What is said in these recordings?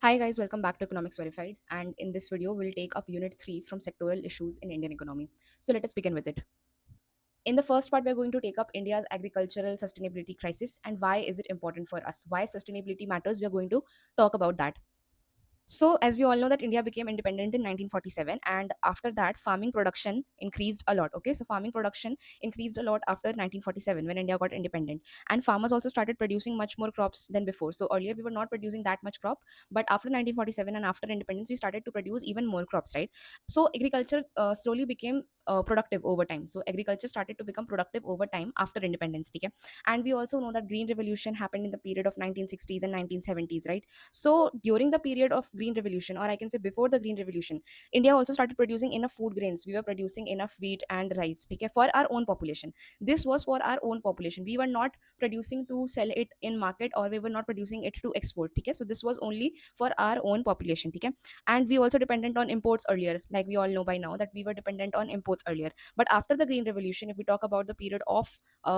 Hi guys, welcome back to Economics Verified. And in this video, we'll take up Unit 3 from Sectoral Issues in Indian Economy. So let us begin with it. In the first part, we're going to take up India's agricultural sustainability crisis and why is it important for us. Why sustainability matters, we're going to talk about that. So, as we all know, that India became independent in 1947, and after that, farming production increased a lot. Okay, so farming production increased a lot after 1947 when India got independent, and farmers also started producing much more crops than before. So earlier we were not producing that much crop, but after 1947 and after independence, we started to produce even more crops, right? So agriculture slowly became productive over time. So agriculture started to become productive over time after independence. Okay, and we also know that Green Revolution happened in the period of 1960s and 1970s, right? So during the period of Green Revolution, or I can say before the Green Revolution, India also started producing enough food grains. We were producing enough wheat and rice, okay, for our own population. This was for our own population. We were not producing to sell it in market, or we were not producing it to export, okay. So this was only for our own population, okay. And we also dependent on imports earlier, like we all know by now that we were dependent on imports earlier. But after the Green Revolution, if we talk about the period of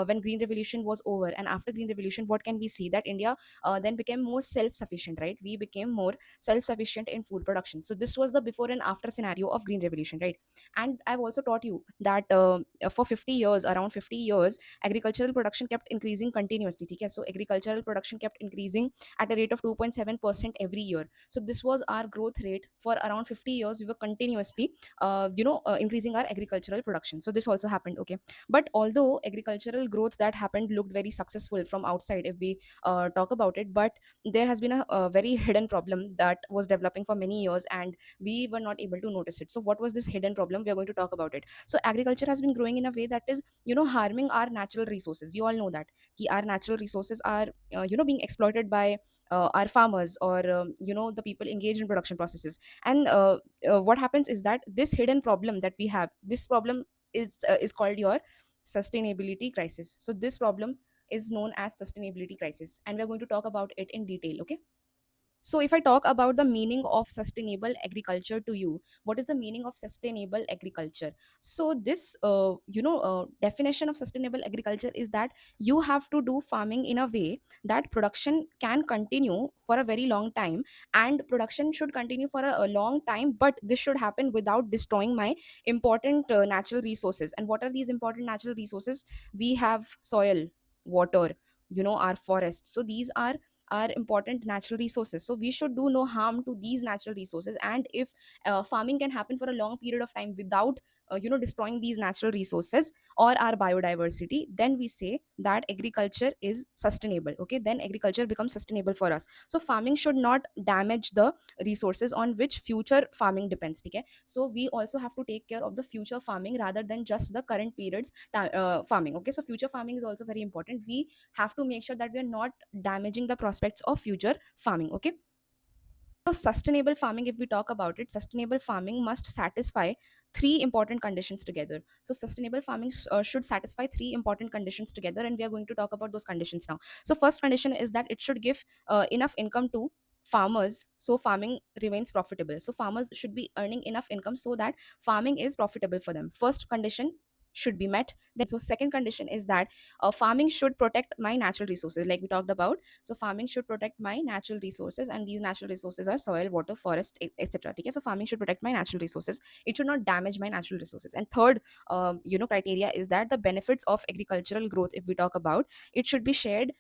when Green Revolution was over, and after Green Revolution, what can we see? That India then became more self-sufficient, right? We became more self-sufficient in food production. So this was the before and after scenario of Green Revolution, right? And I've also taught you that for 50 years, around 50 years, agricultural production kept increasing continuously, okay? So agricultural production kept increasing at a rate of 2.7% every year. So this was our growth rate for around 50 years. We were continuously increasing our agricultural production. So this also happened, okay. But although agricultural growth that happened looked very successful from outside, if we talk about it, but there has been a very hidden problem that was developing for many years, and we were not able to notice it. So what was this hidden problem? We are going to talk about it. So agriculture has been growing in a way that is, harming our natural resources. We all know that our natural resources are being exploited by our farmers, or the people engaged in production processes. And what happens is that this hidden problem that we have, this problem is called your sustainability crisis. So this problem is known as sustainability crisis, and we're going to talk about it in detail, okay. So if I talk about the meaning of sustainable agriculture to you, what is the meaning of sustainable agriculture? So this definition of sustainable agriculture is that you have to do farming in a way that production can continue for a very long time, and production should continue for a long time, but this should happen without destroying my important natural resources. And what are these important natural resources? We have soil, water, our forests. So these are important natural resources. So we should do no harm to these natural resources. And if farming can happen for a long period of time without destroying these natural resources or our biodiversity, then we say that agriculture is sustainable, okay. Then agriculture becomes sustainable for us. So farming should not damage the resources on which future farming depends, okay. So we also have to take care of the future farming rather than just the current period's farming, okay. So future farming is also very important. We have to make sure that we are not damaging the prospects of future farming, okay. So sustainable farming, if we talk about it, sustainable farming must satisfy three important conditions together. So sustainable farming should satisfy three important conditions together, and we are going to talk about those conditions now. So first condition is that it should give enough income to farmers, so farming remains profitable. So farmers should be earning enough income so that farming is profitable for them. First condition should be met. Then, so second condition is that farming should protect my natural resources, like we talked about. So farming should protect my natural resources, and these natural resources are soil, water, forest, etc. Okay, so farming should protect my natural resources. It should not damage my natural resources. And third, criteria is that the benefits of agricultural growth, if we talk about, it should be shared,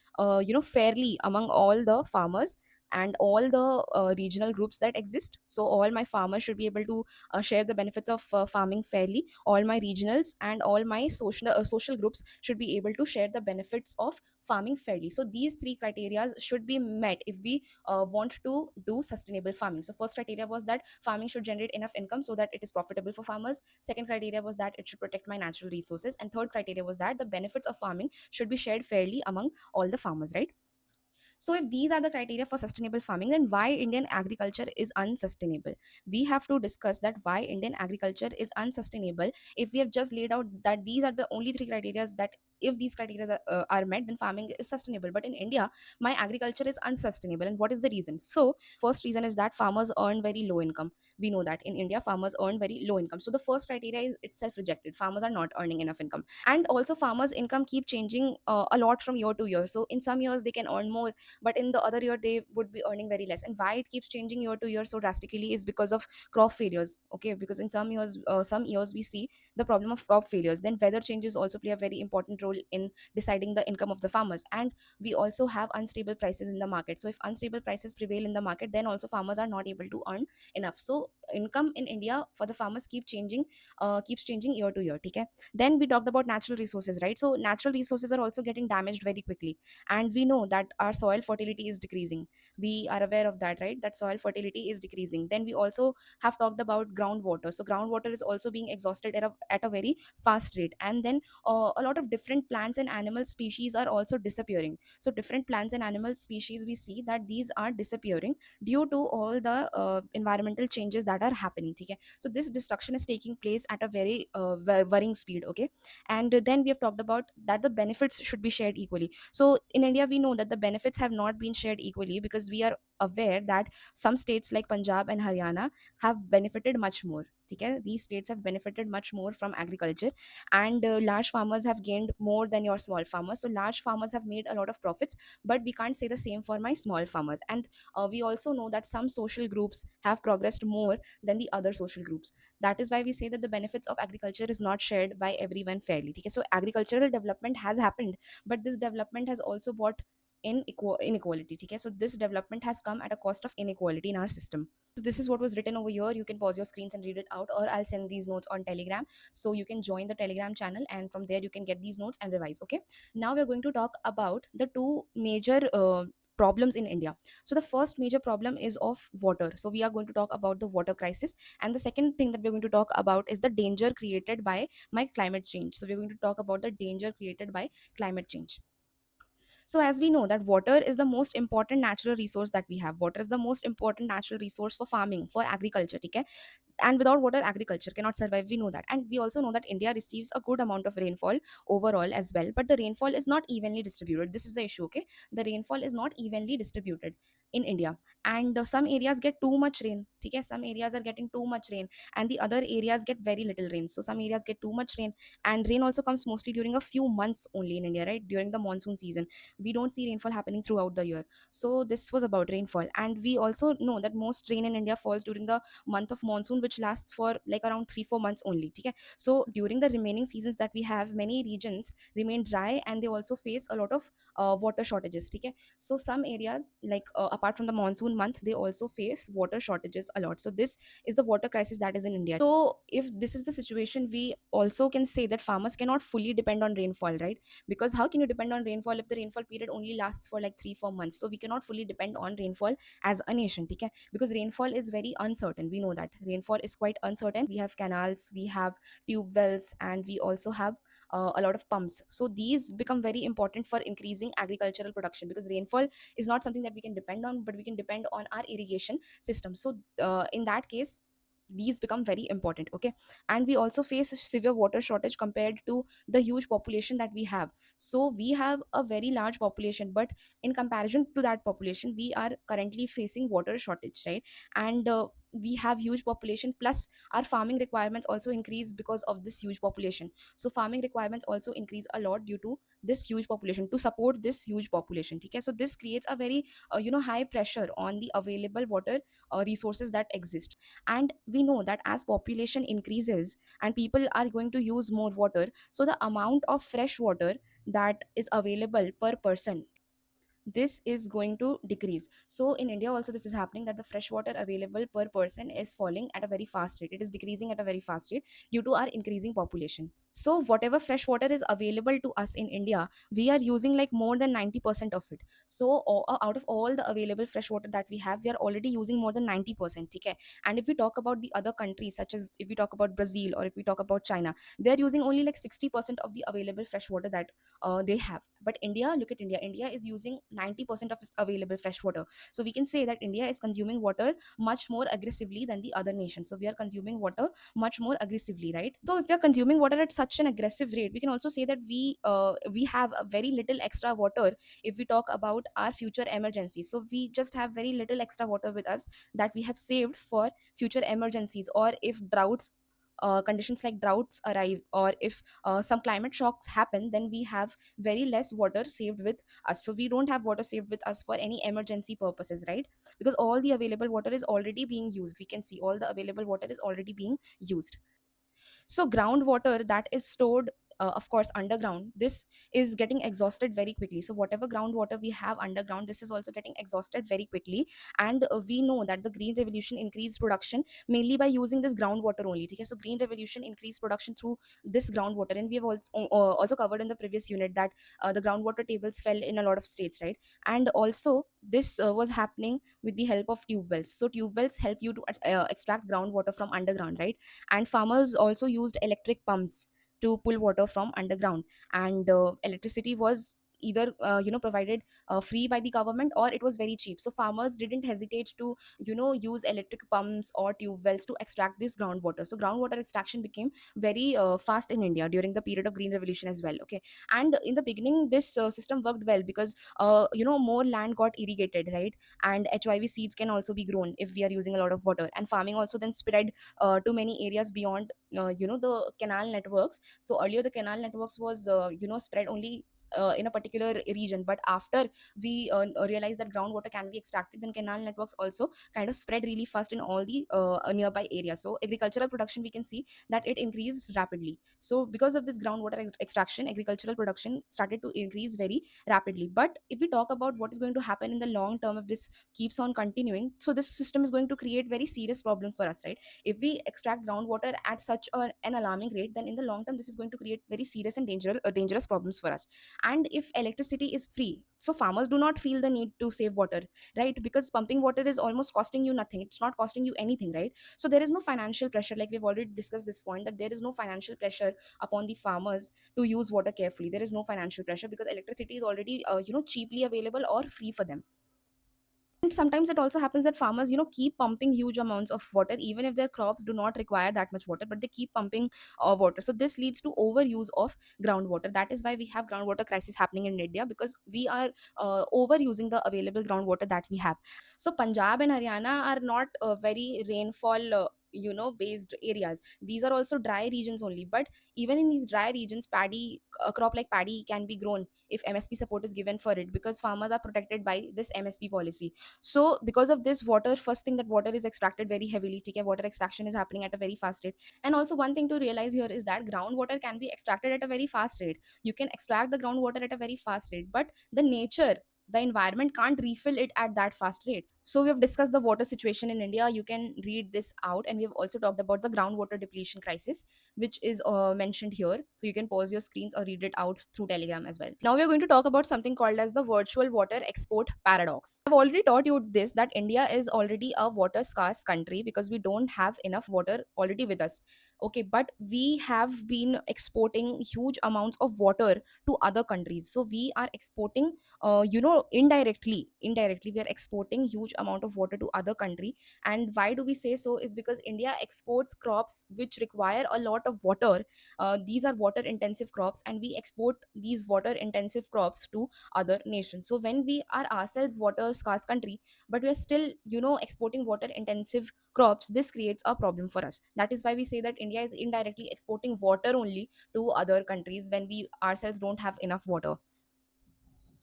fairly among all the farmers and all the regional groups that exist. So all my farmers should be able to share the benefits of farming fairly. All my regionals and all my social groups should be able to share the benefits of farming fairly. So these three criteria should be met if we want to do sustainable farming. So first criteria was that farming should generate enough income so that it is profitable for farmers. Second criteria was that it should protect my natural resources, and third criteria was that the benefits of farming should be shared fairly among all the farmers, right? So if these are the criteria for sustainable farming, then why Indian agriculture is unsustainable? We have to discuss that why Indian agriculture is unsustainable if we have just laid out that these are the only three criteria that if these criteria are met, then farming is sustainable. But in India, my agriculture is unsustainable. And what is the reason? So first reason is that farmers earn very low income. We know that in India farmers earn very low income, so the first criteria is itself rejected. Farmers are not earning enough income. And also farmers income keep changing a lot from year to year. So in some years they can earn more, but in the other year they would be earning very less. And why it keeps changing year to year so drastically is because of crop failures. Okay, because in some years we see the problem of crop failures. Then weather changes also play a very important role in deciding the income of the farmers. And we also have unstable prices in the market. So if unstable prices prevail in the market, then also farmers are not able to earn enough. So income in India for the farmers keeps changing year to year. Okay. Then we talked about natural resources, right? So natural resources are also getting damaged very quickly, and we know that our soil fertility is decreasing. We are aware of that, right? That soil fertility is decreasing. Then we also have talked about groundwater. So groundwater is also being exhausted at a very fast rate. And then a lot of different plants and animal species are also disappearing. So different plants and animal species, we see that these are disappearing due to all the environmental changes that are happening. Okay, so this destruction is taking place at a very worrying speed. Okay. And then we have talked about that the benefits should be shared equally. So in India we know that the benefits have not been shared equally, because we are aware that some states like Punjab and Haryana have benefited much more. Okay, these states have benefited much more from agriculture, and large farmers have gained more than your small farmers. So large farmers have made a lot of profits, but we can't say the same for my small farmers. And we also know that some social groups have progressed more than the other social groups. That is why we say that the benefits of agriculture is not shared by everyone fairly. Okay, so agricultural development has happened, but this development has also brought in inequality. Okay, so this development has come at a cost of inequality in our system. So this is what was written over here. You can pause your screens and read it out, or I'll send these notes on Telegram. So you can join the Telegram channel, and from there you can get these notes and revise. Okay. Now we're going to talk about the two major problems in India. So the first major problem is of water. So we are going to talk about the water crisis. And the second thing that we're going to talk about is the danger created by my climate change. So we're going to talk about the danger created by climate change. So as we know that water is the most important natural resource that we have. Water is the most important natural resource for farming, for agriculture. Okay, and without water agriculture cannot survive. We know that. And we also know that India receives a good amount of rainfall overall as well, but the rainfall is not evenly distributed. This is the issue. Okay, the rainfall is not evenly distributed in India. And some areas get too much rain. Okay, some areas are getting too much rain, and the other areas get very little rain. So some areas get too much rain, and rain also comes mostly during a few months only in India, right? During the monsoon season we don't see rainfall happening throughout the year. So this was about rainfall. And we also know that most rain in India falls during the month of monsoon, which lasts for like around 3-4 months only. Okay, so during the remaining seasons that we have, many regions remain dry, and they also face a lot of water shortages. Okay, so some areas like apart from the monsoon month, they also face water shortages a lot. So this is the water crisis that is in India. So if this is the situation, we also can say that farmers cannot fully depend on rainfall, right? Because how can you depend on rainfall if the rainfall period only lasts for like 3-4 months? So we cannot fully depend on rainfall as a nation. Okay, because rainfall is very uncertain. We know that rainfall is quite uncertain. We have canals, we have tube wells, and we also have a lot of pumps. So these become very important for increasing agricultural production, because rainfall is not something that we can depend on, but we can depend on our irrigation system. So in that case, these become very important. Okay, and we also face severe water shortage compared to the huge population that we have. So we have a very large population, but in comparison to that population, we are currently facing water shortage, right? And we have huge population, plus our farming requirements also increase because of this huge population. So farming requirements also increase a lot due to this huge population, to support this huge population. Okay, so this creates a very high pressure on the available water resources that exist. And we know that as population increases and people are going to use more water, so the amount of fresh water that is available per person, this is going to decrease. So in India also this is happening, that the fresh water available per person is falling at a very fast rate. It is decreasing at a very fast rate due to our increasing population. So whatever fresh water is available to us in India, we are using like more than 90% of it. So out of all the available fresh water that we have, we are already using more than 90%. Okay, and if we talk about the other countries, such as if we talk about Brazil or if we talk about China, they are using only like 60% of the available fresh water that they have. But India, look at India. India is using 90% of its available fresh water. So we can say that India is consuming water much more aggressively than the other nations. So we are consuming water much more aggressively, right? So if we are consuming water at such an aggressive rate, we can also say that we have a very little extra water if we talk about our future emergencies. So we just have very little extra water with us that we have saved for future emergencies, or if droughts, conditions like droughts arrive, or if some climate shocks happen, then we have very less water saved with us. So we don't have water saved with us for any emergency purposes, right? Because all the available water is already being used. We can see all the available water is already being used. So groundwater that is stored, of course, underground, this is getting exhausted very quickly. So whatever groundwater we have underground, this is also getting exhausted very quickly. And we know that the green revolution increased production mainly by using this groundwater only. Okay, so green revolution increased production through this groundwater, and we have also covered in the previous unit that the groundwater tables fell in a lot of states, right? And also this was happening with the help of tube wells. So tube wells help you to extract groundwater from underground, right? And farmers also used electric pumps to pull water from underground. And electricity was either provided free by the government, or it was very cheap. So farmers didn't hesitate to use electric pumps or tube wells to extract this groundwater. So groundwater extraction became very fast in India during the period of green revolution as well. Okay, and in the beginning this system worked well because more land got irrigated, right? And hiv seeds can also be grown if we are using a lot of water, and farming also then spread to many areas beyond the canal networks. So earlier the canal networks was spread only in a particular region, but after we realized that groundwater can be extracted, then canal networks also kind of spread really fast in all the nearby areas. So agricultural production, we can see that it increased rapidly. So because of this groundwater extraction, agricultural production started to increase very rapidly. But if we talk about what is going to happen in the long term if this keeps on continuing, so this system is going to create very serious problem for us, right? If we extract groundwater at such an alarming rate, then in the long term this is going to create very serious and dangerous problems for us. And if electricity is free, so farmers do not feel the need to save water, right? Because pumping water is almost costing you nothing, it's not costing you anything, right? So there is no financial pressure, like we've already discussed this point, that there is no financial pressure upon the farmers to use water carefully. There is no financial pressure because electricity is already cheaply available or free for them. And sometimes it also happens that farmers keep pumping huge amounts of water even if their crops do not require that much water, but they keep pumping water. So this leads to overuse of groundwater. That is why we have groundwater crisis happening in India, because we are overusing the available groundwater that we have. So Punjab and Haryana are not very rainfall based areas. These are also dry regions only, but even in these dry regions, paddy, a crop like paddy can be grown if MSP support is given for it, because farmers are protected by this MSP policy. So because of this, water, first thing, that water is extracted very heavily. Okay, water extraction is happening at a very fast rate. And also one thing to realize here is that groundwater can be extracted at a very fast rate. You can extract the groundwater at a very fast rate, but the nature, the environment can't refill it at that fast rate. So we have discussed the water situation in India. You can read this out, and we have also talked about the groundwater depletion crisis, which is mentioned here. So you can pause your screens or read it out through Telegram as well. Now we are going to talk about something called as the virtual water export paradox. I've already taught you this, that India is already a water scarce country because we don't have enough water already with us. Okay, but we have been exporting huge amounts of water to other countries. So we are exporting indirectly we are exporting huge amount of water to other country. And why do we say so is because India exports crops which require a lot of water. These are water intensive crops, and we export these water intensive crops to other nations. So when we are ourselves water scarce country, but we are still exporting water intensive crops, this creates a problem for us. That is why we say that India is indirectly exporting water only to other countries when we ourselves don't have enough water.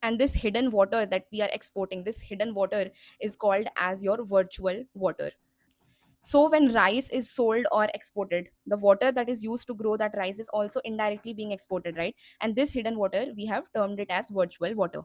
And this hidden water that we are exporting, this hidden water is called as your virtual water. So when rice is sold or exported, the water that is used to grow that rice is also indirectly being exported, right? And this hidden water, we have termed it as virtual water.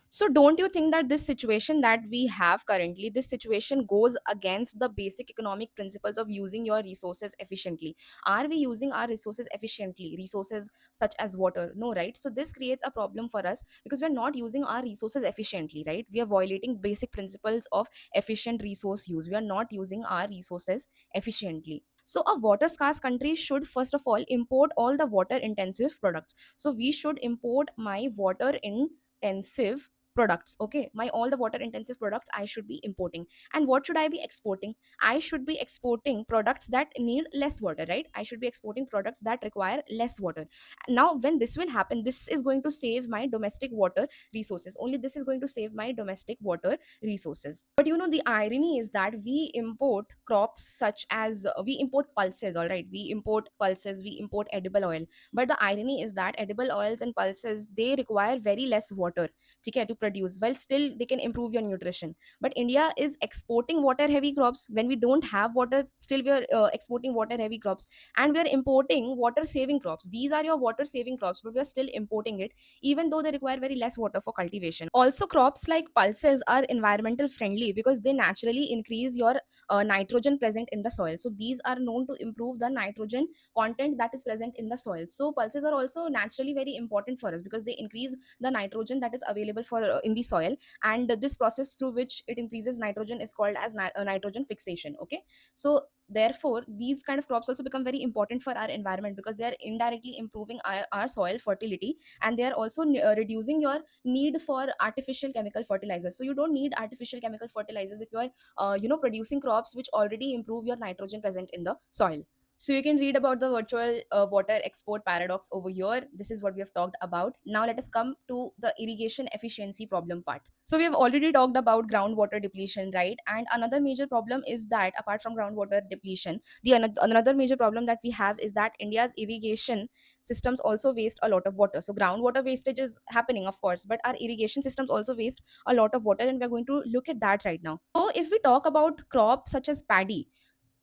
So don't you think that this situation that we have currently, this situation goes against the basic economic principles of using your resources efficiently? Are we using our resources efficiently? Resources such as water? No, right? So this creates a problem for us because we're not using our resources efficiently, right? We are violating basic principles of efficient resource use. We are not using our resources efficiently. So a water scarce country should first of all import all the water intensive products. So we should import my water intensive products. Okay, my all the water intensive products I should be importing. And what should I be exporting? I should be exporting products that need less water, right? I should be exporting products that require less water. Now when this will happen, this is going to save my domestic water resources. Only this is going to save my domestic water resources. But you know, the irony is that we import crops such as we import pulses, all right, we import pulses, we import edible oil. But the irony is that edible oils and pulses, they require very less water, okay, to produce, while still they can improve your nutrition. But India is exporting water heavy crops. When we don't have water, still we are exporting water heavy crops. And we are importing water saving crops. These are your water saving crops, but we are still importing it, even though they require very less water for cultivation. Also, crops like pulses are environmental friendly because they naturally increase your nitrogen present in the soil. So these are known to improve the nitrogen content that is present in the soil. So pulses are also naturally very important for us because they increase the nitrogen that is available for in the soil. And this process through which it increases nitrogen is called as nitrogen fixation. Okay, so therefore these kind of crops also become very important for our environment because they are indirectly improving our soil fertility, and they are also reducing your need for artificial chemical fertilizers. So you don't need artificial chemical fertilizers if you are producing crops which already improve your nitrogen present in the soil. So you can read about the virtual water export paradox over here. This is what we have talked about. Now let us come to the irrigation efficiency problem part. So we have already talked about groundwater depletion, right? And another major problem is that apart from groundwater depletion, the another major problem that we have is that India's irrigation systems also waste a lot of water. So groundwater wastage is happening, of course, but our irrigation systems also waste a lot of water, and we're going to look at that right now. So if we talk about crops such as paddy,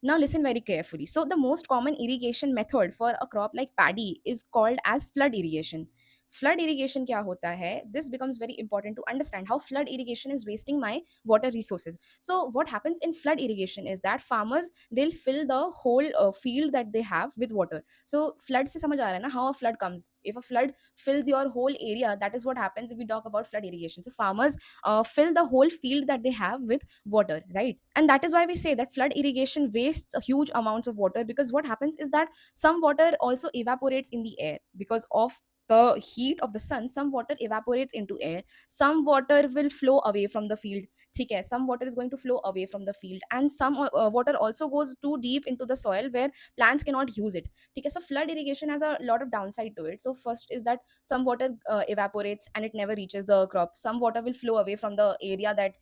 now listen very carefully. So the most common irrigation method for a crop like paddy is called as flood irrigation. Flood irrigation क्या होता है? This becomes very important to understand how flood irrigation is wasting my water resources. So what happens in flood irrigation is that farmers, they'll fill the whole field that they have with water. So flood से समझ आ रहा है ना how a flood comes. If a flood fills your whole area, that is what happens if we talk about flood irrigation. So farmers fill the whole field that they have with water, right? And that is why we say that flood irrigation wastes a huge amounts of water, because what happens is that some water also evaporates in the air because of the heat of the sun. Some water evaporates into air, some water will flow away from the field. Okay, some water is going to flow away from the field, and some water also goes too deep into the soil where plants cannot use it. Okay, so flood irrigation has a lot of downside to it. So first is that some water evaporates and it never reaches the crop. Some water will flow away from the area that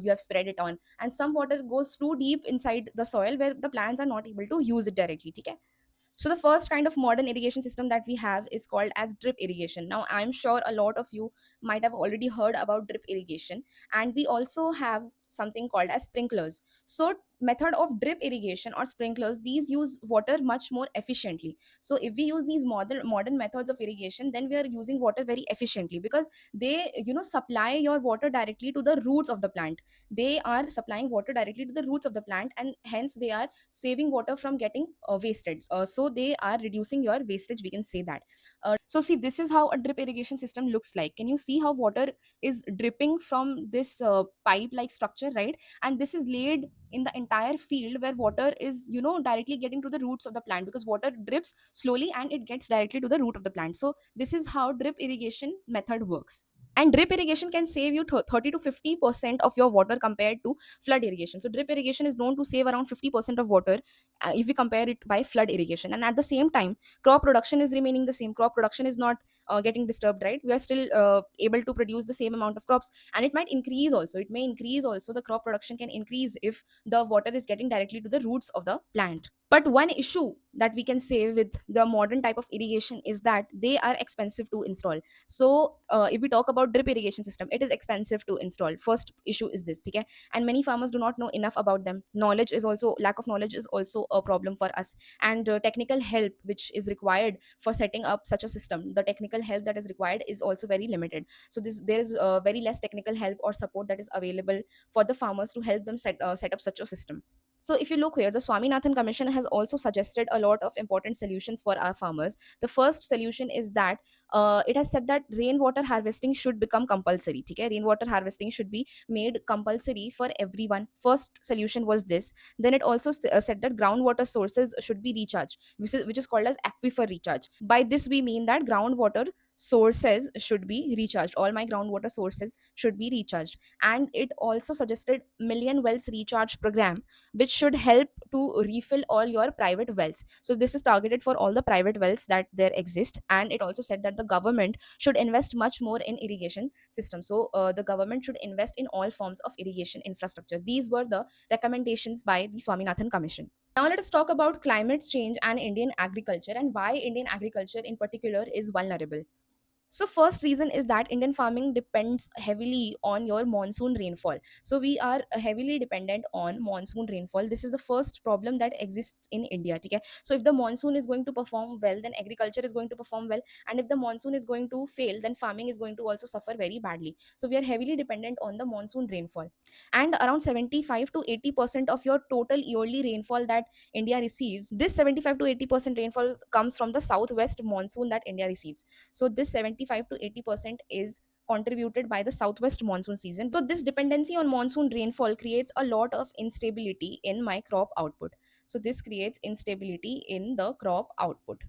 you have spread it on, and some water goes too deep inside the soil where the plants are not able to use it directly. Okay, so the first kind of modern irrigation system that we have is called as drip irrigation. Now I'm sure a lot of you might have already heard about drip irrigation, and we also have something called as sprinklers. So method of drip irrigation or sprinklers, these use water much more efficiently. So if we use these modern methods of irrigation, then we are using water very efficiently because they supply your water directly to the roots of the plant. They are supplying water directly to the roots of the plant, and hence they are saving water from getting wasted. So they are reducing your wastage, we can say that. So see, this is how a drip irrigation system looks like. Can you see how water is dripping from this pipe like structure, right? And this is laid in the entire field where water is directly getting to the roots of the plant, because water drips slowly and it gets directly to the root of the plant. So this is how drip irrigation method works. And drip irrigation can save you 30 to 50% of your water compared to flood irrigation. So drip irrigation is known to save around 50% of water if we compare it by flood irrigation. And at the same time, crop production is remaining the same. Crop production is not getting disturbed, right? We are still able to produce the same amount of crops, and it might increase also. It may increase also. The crop production can increase if the water is getting directly to the roots of the plant. But one issue that we can say with the modern type of irrigation is that they are expensive to install. So if we talk about drip irrigation system, it is expensive to install. First issue is this, okay? And many farmers do not know enough about them. Knowledge is also lack of knowledge is also a problem for us. And technical help which is required for setting up such a system, the technical help that is required is also very limited. So this there is very less technical help or support that is available for the farmers to help them set up such a system. So if you look here, the Swaminathan Commission has also suggested a lot of important solutions for our farmers. The first solution is that it has said that rainwater harvesting should become compulsory. Okay? Rainwater harvesting should be made compulsory for everyone. First solution was this. Then it also said that groundwater sources should be recharged, which is called as aquifer recharge. By this we mean that groundwater sources should be recharged. All my groundwater sources should be recharged. And it also suggested million wells recharge program, which should help to refill all your private wells. So this is targeted for all the private wells that there exist. And it also said that the government should invest much more in irrigation system. So the government should invest in all forms of irrigation infrastructure. These were the recommendations by the Swaminathan Commission. Now let us talk about climate change and Indian agriculture, and why Indian agriculture in particular is vulnerable. So first reason is that Indian farming depends heavily on your monsoon rainfall. So we are heavily dependent on monsoon rainfall. This is the first problem that exists in India. Okay? So if the monsoon is going to perform well, then agriculture is going to perform well. And if the monsoon is going to fail, then farming is going to also suffer very badly. So we are heavily dependent on the monsoon rainfall. And around 75 to 80% of your total yearly rainfall that India receives, this 75 to 80% rainfall comes from the southwest monsoon that India receives. So this 75 to 80% is contributed by the southwest monsoon season. So this dependency on monsoon rainfall creates a lot of instability in my crop output. So this creates instability in the crop output.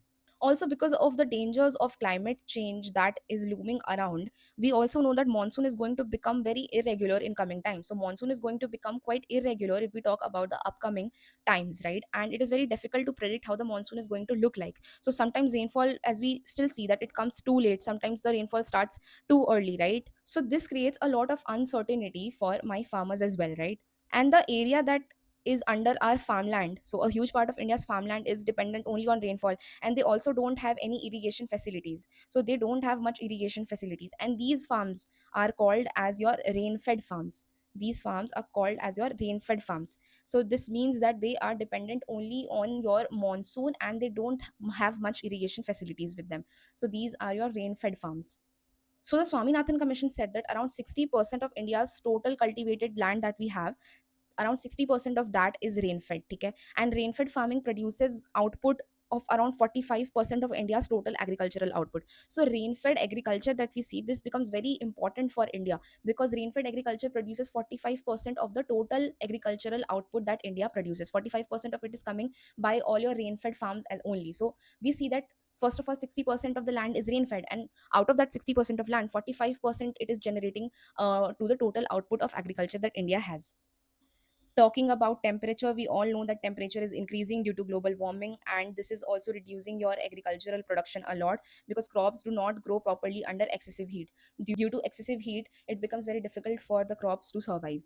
Also, because of the dangers of climate change that is looming around, we also know that monsoon is going to become very irregular in coming times. So monsoon is going to become quite irregular if we talk about the upcoming times, right? And it is very difficult to predict how the monsoon is going to look like. So sometimes rainfall, as we still see, that it comes too late, sometimes the rainfall starts too early, right? So this creates a lot of uncertainty for my farmers as well, right? And the area that is under our farmland, so a huge part of India's farmland is dependent only on rainfall, and they also don't have any irrigation facilities. So they don't have much irrigation facilities, and these farms are called as your rain fed farms. These farms are called as your rain fed farms. So this means that they are dependent only on your monsoon, and they don't have much irrigation facilities with them. So these are your rain fed farms. So the Swaminathan Commission said that around 60% of India's total cultivated land that we have, around 60% of that is rain fed. Okay? And rain fed farming produces output of around 45% of India's total agricultural output. So rain fed agriculture that we see, this becomes very important for India, because rain fed agriculture produces 45% of the total agricultural output that India produces. 45% of it is coming by all your rain fed farms as only. So we see that first of all 60% of the land is rain fed, and out of that 60% of land, 45% it is generating to the total output of agriculture that India has. Talking about temperature, we all know that temperature is increasing due to global warming, and this is also reducing your agricultural production a lot, because crops do not grow properly under excessive heat. Due to excessive heat, it becomes very difficult for the crops to survive.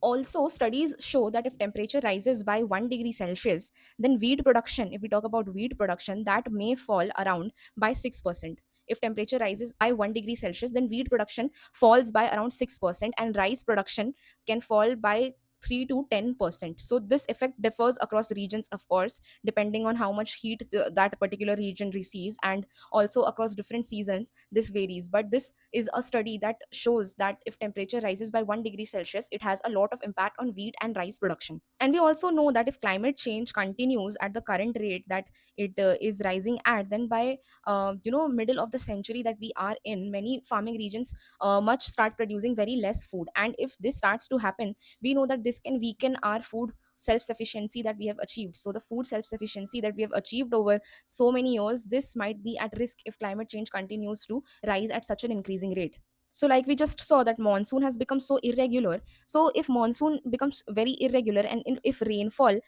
Also, studies show that if temperature rises by 1 degree Celsius, then wheat production, if we talk about wheat production, that may fall around by 6%. If temperature rises by 1 degree Celsius, then wheat production falls by around 6%, and rice production can fall by 3 to 10%. So this effect differs across regions, of course, depending on how much heat that particular region receives, and also across different seasons this varies. But this is a study that shows that if temperature rises by 1 degree Celsius, it has a lot of impact on wheat and rice production. And we also know that if climate change continues at the current rate that it is rising at, then by middle of the century that we are in, many farming regions much start producing very less food. And if this starts to happen, we know that this can weaken our food self sufficiency that we have achieved. So the food self sufficiency that we have achieved over so many years, this might be at risk if climate change continues to rise at such an increasing rate. So like we just saw that monsoon has become so irregular. So if monsoon becomes very irregular, and if rainfall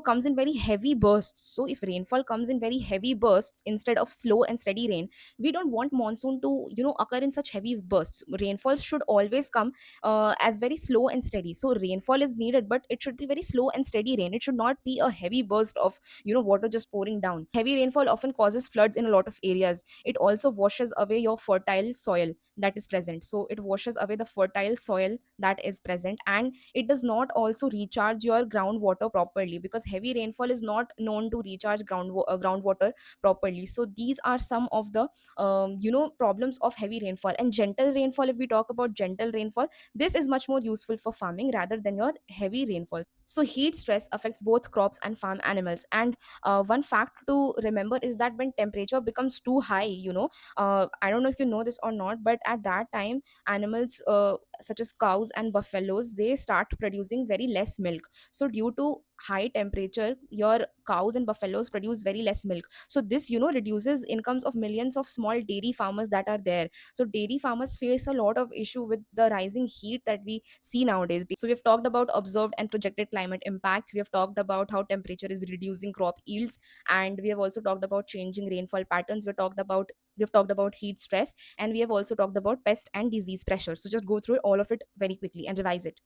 comes in very heavy bursts, so if rainfall comes in very heavy bursts instead of slow and steady rain, we don't want monsoon to occur in such heavy bursts. Rainfall should always come as very slow and steady. So rainfall is needed, but it should be very slow and steady rain. It should not be a heavy burst of water just pouring down. Heavy rainfall often causes floods in a lot of areas. It also washes away your fertile soil that is present. So it washes away the fertile soil that is present, and it does not also recharge your groundwater properly, because heavy rainfall is not known to recharge groundwater properly. So these are some of the problems of heavy rainfall. And gentle rainfall, if we talk about gentle rainfall, this is much more useful for farming rather than your heavy rainfall. So heat stress affects both crops and farm animals. And one fact to remember is that when temperature becomes too high, I don't know if you know this or not, but at that time animals such as cows and buffaloes, they start producing very less milk. So due to high temperature, your cows and buffaloes produce very less milk. So this, reduces incomes of millions of small dairy farmers that are there. So dairy farmers face a lot of issue with the rising heat that we see nowadays. So we've talked about observed and projected climate impacts, we have talked about how temperature is reducing crop yields, and we have also talked about changing rainfall patterns. We've talked about heat stress, and we have also talked about pest and disease pressure. So just go through all of it very quickly and revise it.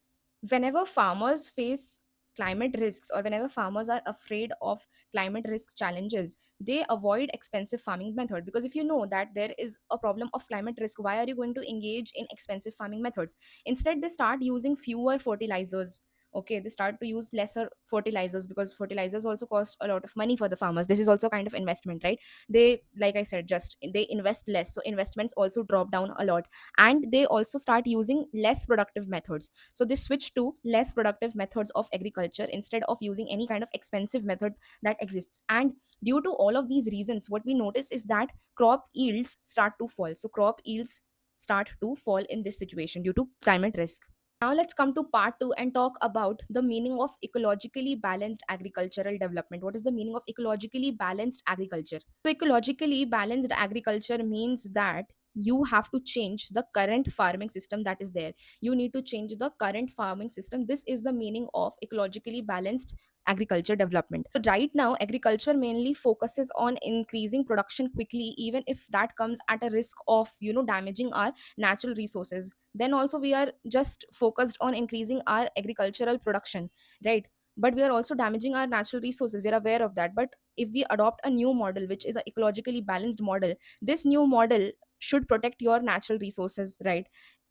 Whenever farmers face climate risks, or whenever farmers are afraid of climate risk challenges, they avoid expensive farming method, because if you know that there is a problem of climate risk, why are you going to engage in expensive farming methods? Instead, they start using fewer fertilizers. Okay, they start to use lesser fertilizers, because fertilizers also cost a lot of money for the farmers. This is also kind of investment, right? They, like I said, just they invest less, so investments also drop down a lot. And they also start using less productive methods. So they switch to less productive methods of agriculture instead of using any kind of expensive method that exists. And due to all of these reasons, what we notice is that crop yields start to fall. So crop yields start to fall in this situation due to climate risk. Now let's come to part 2 and talk about the meaning of ecologically balanced agricultural development. What is the meaning of ecologically balanced agriculture? So ecologically balanced agriculture means that you have to change the current farming system that is there. You need to change the current farming system. This is the meaning of ecologically balanced agriculture development. So right now, agriculture mainly focuses on increasing production quickly, even if that comes at a risk of, damaging our natural resources. Then also we are just focused on increasing our agricultural production, right? But we are also damaging our natural resources. We are aware of that. But if we adopt a new model, which is an ecologically balanced model, this new model should protect your natural resources, right?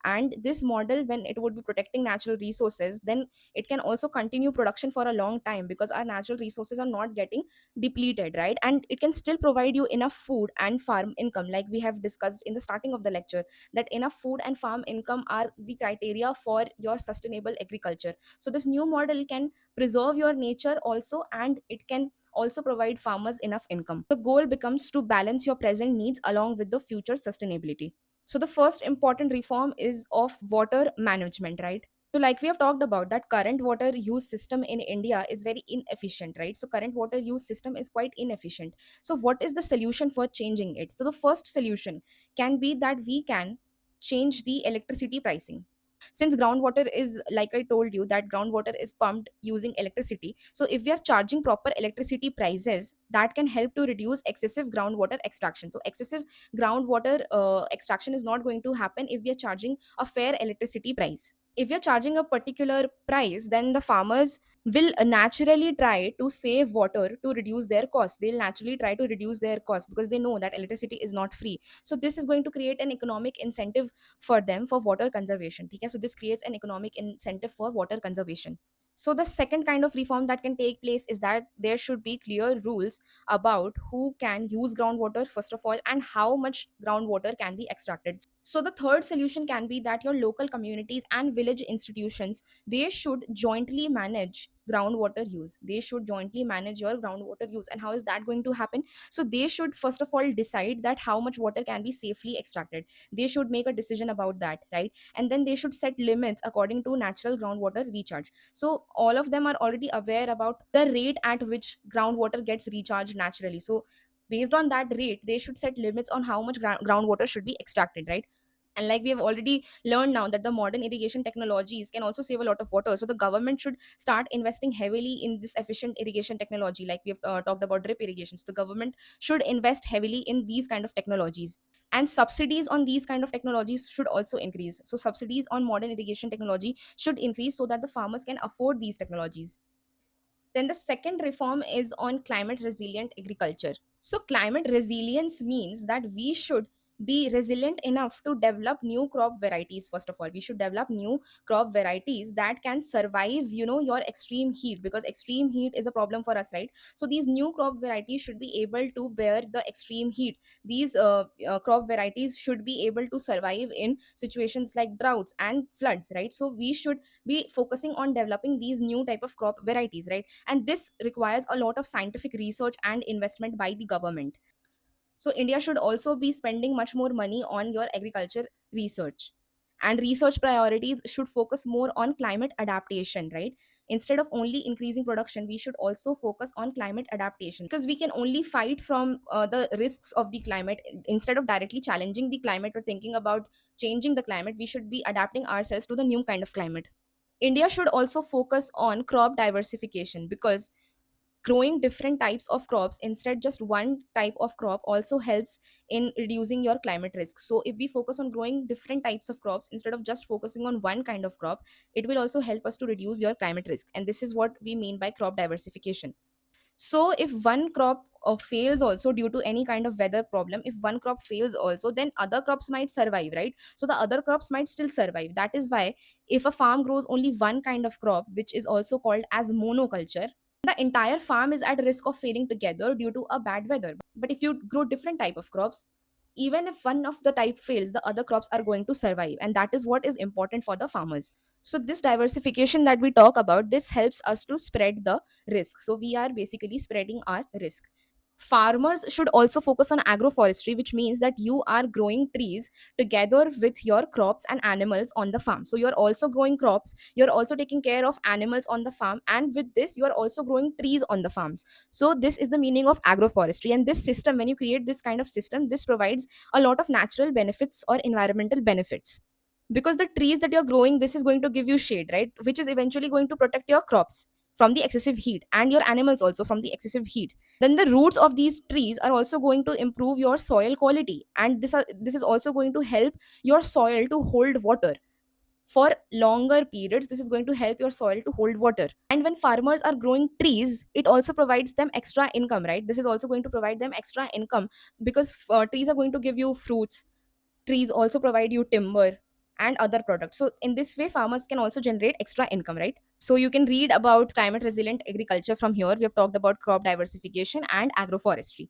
And this model, when it would be protecting natural resources, then it can also continue production for a long time, because our natural resources are not getting depleted, right? And it can still provide you enough food and farm income, like we have discussed in the starting of the lecture, that enough food and farm income are the criteria for your sustainable agriculture. So this new model can preserve your nature also, and it can also provide farmers enough income. The goal becomes to balance your present needs along with the future sustainability. So the first important reform is of water management, right? So like we have talked about, that current water use system in India is very inefficient, right? So current water use system is quite inefficient. So what is the solution for changing it? So the first solution can be that we can change the electricity pricing. Since groundwater is, like I told you, that groundwater is pumped using electricity, so if we are charging proper electricity prices, that can help to reduce excessive groundwater extraction. So excessive groundwater extraction is not going to happen if we are charging a fair electricity price. If you're charging a particular price, then the farmers will naturally try to save water to reduce their cost. They'll naturally try to reduce their cost, because they know that electricity is not free. So this is going to create an economic incentive for them for water conservation. Okay, so this creates an economic incentive for water conservation. So the second kind of reform that can take place is that there should be clear rules about who can use groundwater first of all, and how much groundwater can be extracted. So the third solution can be that your local communities and village institutions, they should jointly manage groundwater use. They should jointly manage your groundwater use. And how is that going to happen? So they should first of all decide that how much water can be safely extracted. They should make a decision about that, right? And then they should set limits according to natural groundwater recharge. So all of them are already aware about the rate at which groundwater gets recharged naturally. So based on that rate, they should set limits on how much groundwater should be extracted, right? And like we have already learned now, that the modern irrigation technologies can also save a lot of water. So the government should start investing heavily in this efficient irrigation technology. Like we have talked about drip irrigation, so the government should invest heavily in these kind of technologies. And subsidies on these kind of technologies should also increase. So subsidies on modern irrigation technology should increase, so that the farmers can afford these technologies. Then the second reform is on climate resilient agriculture. So climate resilience means that we should be resilient enough to develop new crop varieties. First of all, we should develop new crop varieties that can survive, your extreme heat, because extreme heat is a problem for us, right? So these new crop varieties should be able to bear the extreme heat. These crop varieties should be able to survive in situations like droughts and floods, right? So we should be focusing on developing these new type of crop varieties, right? And this requires a lot of scientific research and investment by the government. So India should also be spending much more money on your agriculture research. And research priorities should focus more on climate adaptation, right? Instead of only increasing production, we should also focus on climate adaptation, because we can only fight from the risks of the climate. Instead of directly challenging the climate or thinking about changing the climate, we should be adapting ourselves to the new kind of climate. India should also focus on crop diversification, because growing different types of crops instead just one type of crop also helps in reducing your climate risk. So if we focus on growing different types of crops instead of just focusing on one kind of crop, it will also help us to reduce your climate risk, and this is what we mean by crop diversification. So if one crop fails also due to any kind of weather problem, if one crop fails also, then other crops might survive, right? So the other crops might still survive. That is why if a farm grows only one kind of crop, which is also called as monoculture, the entire farm is at risk of failing together due to a bad weather. But if you grow different type of crops, even if one of the type fails, the other crops are going to survive, and that is what is important for the farmers. So this diversification that we talk about, this helps us to spread the risk. So we are basically spreading our risk. Farmers should also focus on agroforestry, which means that you are growing trees together with your crops and animals on the farm. So you're also growing crops, you're also taking care of animals on the farm, and with this you're also growing trees on the farms. So this is the meaning of agroforestry. And this system, when you create this kind of system, this provides a lot of natural benefits or environmental benefits, because the trees that you're growing, this is going to give you shade, right, which is eventually going to protect your crops from the excessive heat, and your animals also from the excessive heat. Then the roots of these trees are also going to improve your soil quality, and this is also going to help your soil to hold water for longer periods. This is going to help your soil to hold water. And when farmers are growing trees, it also provides them extra income, right? This is also going to provide them extra income, because trees are going to give you fruits. Trees also provide you timber and other products. So in this way, farmers can also generate extra income, right? So you can read about climate resilient agriculture from here. We have talked about crop diversification and agroforestry.